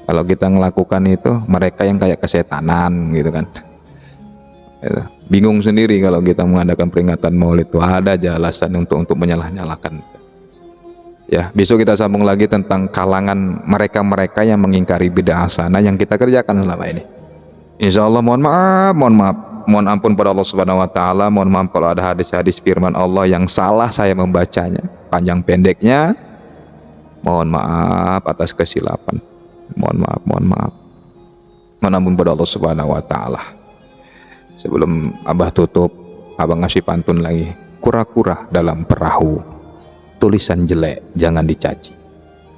Kalau kita melakukan itu, mereka yang kayak kesetanan gitu kan. Bingung sendiri kalau kita mengadakan peringatan maulid itu, ada aja alasan untuk menyalah-nyalahkan. Ya, besok kita sambung lagi tentang kalangan mereka-mereka yang mengingkari bid'ah hasanah yang kita kerjakan selama ini. Insya Allah mohon ampun pada Allah Subhanahu Wa Taala. Mohon maaf kalau ada hadis-hadis firman Allah yang salah saya membacanya, panjang pendeknya. Mohon maaf atas kesilapan. Mohon maaf. Mohon ampun pada Allah Subhanahu Wa Taala. Sebelum Abah tutup, Abah ngasih pantun lagi. Kura-kura dalam perahu, tulisan jelek jangan dicaci.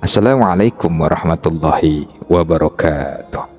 Assalamualaikum warahmatullahi wabarakatuh.